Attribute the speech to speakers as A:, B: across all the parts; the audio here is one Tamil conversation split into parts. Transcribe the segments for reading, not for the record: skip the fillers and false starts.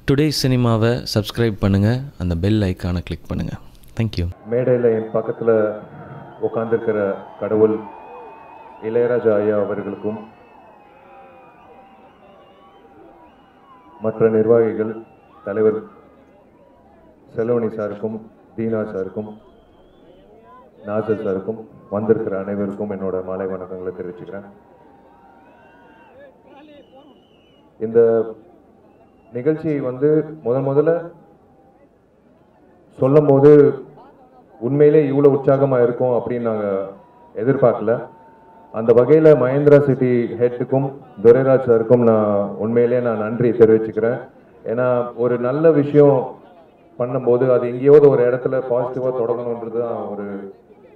A: டுடே சினிமாவை சப்ஸ்கிரைப் பண்ணுங்கள், அந்த பெல் ஐக்கானை கிளிக் பண்ணுங்கள். தேங்க்யூ.
B: மேடையில் என் பக்கத்தில் உட்கார்ந்துருக்கிற கடவுள் இளையராஜா ஐயா அவர்களுக்கும் மற்ற நிர்வாகிகள், தலைவர் செல்வனி சாருக்கும், தீனா சாருக்கும், நாசர் சாருக்கும், வந்திருக்கிற அனைவருக்கும் என்னோட மாலை வணக்கங்களை தெரிவிச்சுக்கிறேன். இந்த நிகழ்ச்சி முதல்ல சொல்லும் போது உண்மையிலே இவ்வளோ உற்சாகமாக இருக்கும் அப்படின்னு நாங்கள் எதிர்பார்க்கல. அந்த வகையில் மகேந்திரா சிட்டி ஹெட்டுக்கும் துரைராஜ் சாருக்கும் உண்மையிலே நான் நன்றி தெரிவிச்சுக்கிறேன். ஏன்னா ஒரு நல்ல விஷயம் பண்ணும்போது அது எங்கேயாவது ஒரு இடத்துல பாசிட்டிவாக தொடங்கணுன்றது தான்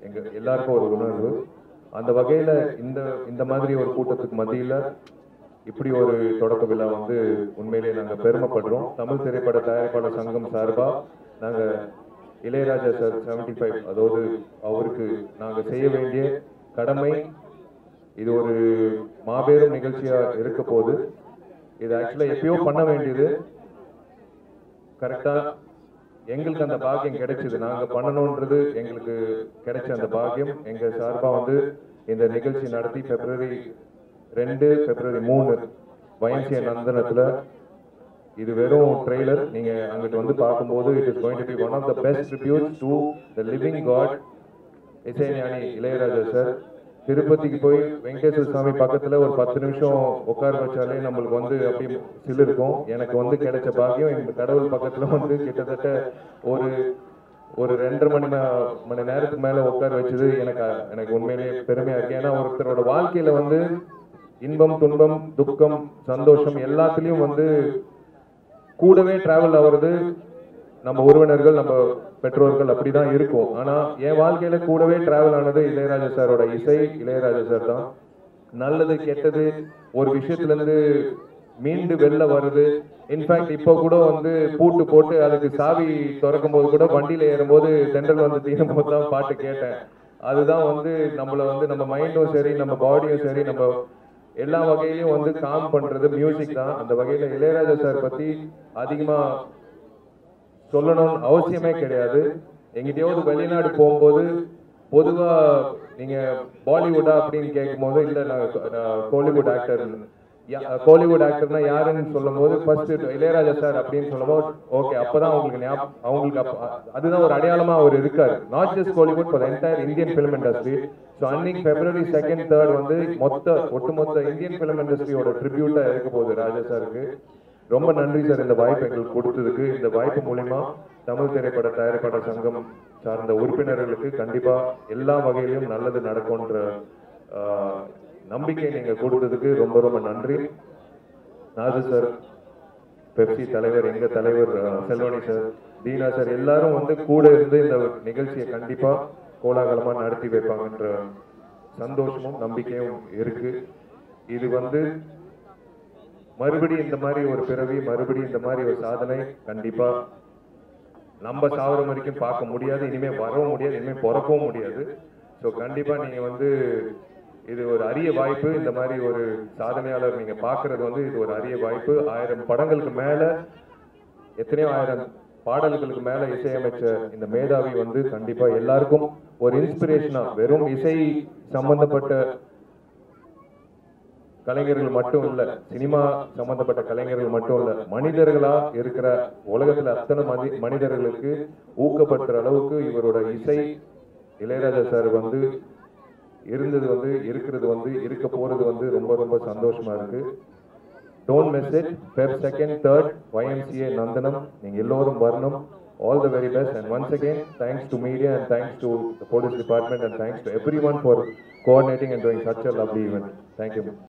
B: எங்கள் எல்லாருக்கும் ஒரு உணர்வு. அந்த வகையில் இந்த மாதிரி ஒரு கூட்டத்துக்கு மத்தியில் இப்படி ஒரு தொடக்க விழா உண்மையிலே நாங்கள் பெருமைப்படுறோம். தமிழ் திரைப்பட தயாரிப்பாளர் சங்கம் சார்பாக நாங்கள் இளையராஜா சார் 75, அதாவது அவருக்கு நாங்கள் செய்ய வேண்டிய கடமை, இது ஒரு மாபெரும் நிகழ்ச்சியாக இருக்க போது. இது ஆக்சுவலாக எப்பயோ பண்ண வேண்டியது, கரெக்டாக எங்களுக்கு அந்த பாக்கியம் கிடைச்சிது. நாங்கள் பண்ணணுன்றது எங்களுக்கு கிடைச்ச அந்த பாக்கியம். எங்கள் சார்பாக இந்த நிகழ்ச்சி நடத்தி February 2, February 3 YMCA நந்தனத்தில், இது வெறும் ட்ரெய்லர். நீங்கள் அங்கிட்டு பார்க்கும்போது it is going to be one of the best tributes to the living god Isaignani Ilaiyaraaja sir. திருப்பதிக்கு போய் வெங்கடேஸ்வர சாமி பக்கத்தில் ஒரு 10 நிமிஷம் உட்கார வச்சாலே நம்மளுக்கு அப்படி சிலிருக்கும். எனக்கு கிடைச்ச பாக்கியம் இந்த கடவுள் பக்கத்தில் கிட்டத்தட்ட ஒரு 2.5 மணி நேரத்துக்கு மேலே உட்கார வச்சது எனக்கு உண்மையிலேயே பெருமையாக இருக்கு. ஏன்னா ஒருத்தரோட வாழ்க்கையில் இன்பம், துன்பம், துக்கம், சந்தோஷம் எல்லாத்துலேயும் கூடவே டிராவல் ஆகிறது நம்ம உறவினர்கள், நம்ம பெற்றோர்கள், அப்படிதான் இருக்கும். ஆனா என் வாழ்க்கையில கூடவே டிராவல் ஆனது இளையராஜா சாரோட இசை, இளையராஜா சார் தான். நல்லது கெட்டது ஒரு விஷயத்துல இருந்து மீண்டு வெளில வருது. இன்ஃபேக்ட் இப்போ கூட பூட்டு போட்டு அதுக்கு சாவி திறக்கும் போது கூட வண்டியில ஏறும்போது தென்றல் தீரும் போது தான் பாட்டு கேட்டேன். அதுதான் நம்மள நம்ம மைண்டும் சரி, நம்ம பாடியும் சரி, நம்ம எல்லா வகையிலையும் காம் பண்றது மியூசிக் தான். அந்த வகையில இளையராஜா சார் பத்தி அதிகமா சொல்லணும்னு அவசியமே கிடையாது. எங்கிட்டயாவது வெளிநாடு போகும்போது பொதுவா நீங்க பாலிவுட்டா அப்படின்னு கேட்கும் போது, இல்ல நான் கோலிவுட் ஆக்டர், கோலிவுட் ஆக்டர்னா யாருன்னு சொல்லும் போது ஃபர்ஸ்ட் இளையராஜா சார் அப்படின்னு சொல்லும் போது ஓகே, அப்பதான் அவங்களுக்கு அதுதான் ஒரு அடையாளமா அவர் இருக்காரு. Not just Kollywood, for entire Indian film industry. So அன்னைக்கு February 2, 3 ஒட்டுமொத்த இந்தியன் ஃபிலிம் இண்டஸ்ட்ரியோட ட்ரிபியூட்டா இருக்க போகுது ராஜா சாருக்கு. ரொம்ப நன்றி சார் இந்த வாய்ப்பு எங்களுக்கு கொடுத்ததுக்கு. இந்த வாய்ப்பு மூலமா தமிழ் திரைப்பட தயாரிப்பாளர் சங்கம் சார்ந்த உறுப்பினர்களுக்கு கண்டிப்பா எல்லா வகையிலும் நல்லது நடக்கும்ன்ற நம்பிக்கை நீங்க கொடுத்ததுக்கு ரொம்ப ரொம்ப நன்றி. நாசர் சார், பெப்சி தலைவர், எங்க தலைவர் செல்வனி சார், தீனா சார், எல்லாரும் கூட இருந்து இந்த நிகழ்ச்சியை கண்டிப்பா கோலாகலமா நடத்தி வைப்பாங்கன்ற சந்தோஷமும் நம்பிக்கையும் இருக்கு. இது மறுபடியும் இந்த மாதிரி ஒரு பிறவி, மறுபடியும் இந்த மாதிரி ஒரு சாதனை கண்டிப்பா நம்ம சாவர வரைக்கும் பார்க்க முடியாது. இனிமே வரவும் முடியாது, இனிமே பிறக்கவும் முடியாது. ஸோ கண்டிப்பா நீங்க இது ஒரு அரிய வாய்ப்பு. இந்த மாதிரி ஒரு சாதனையாளர் நீங்க பாக்குறது இது ஒரு அரிய வாய்ப்பு. 1000 படங்களுக்கு மேல, எத்தனையோ 1000 பாடல்களுக்கு மேல இசையமைச்ச இந்த மேதாவி கண்டிப்பா எல்லாருக்கும் ஒரு இன்ஸ்பிரேஷனா, வெறும் இசை சம்பந்தப்பட்ட கலைஞர்கள் மட்டும் இல்ல, சினிமா சம்பந்தப்பட்ட கலைஞர்கள் மட்டும் இல்ல, மனிதர்களா இருக்கிற உலகத்துல அத்தனை மனிதர்களுக்கு ஊக்கப்படுத்துற அளவுக்கு இவரோட இசை, இளையராஜா சார் இருந்தது இருக்கிறது இருக்க போறது ரொம்ப ரொம்ப சந்தோஷமா இருக்கு. Don't miss it. Feb 2, 3 YMCA நந்தனம். நீங்க எல்லோரும் வரணும். All the very best. And once again, thanks to media and thanks to the police department and thanks to everyone for coordinating and doing such a lovely event. Thank you.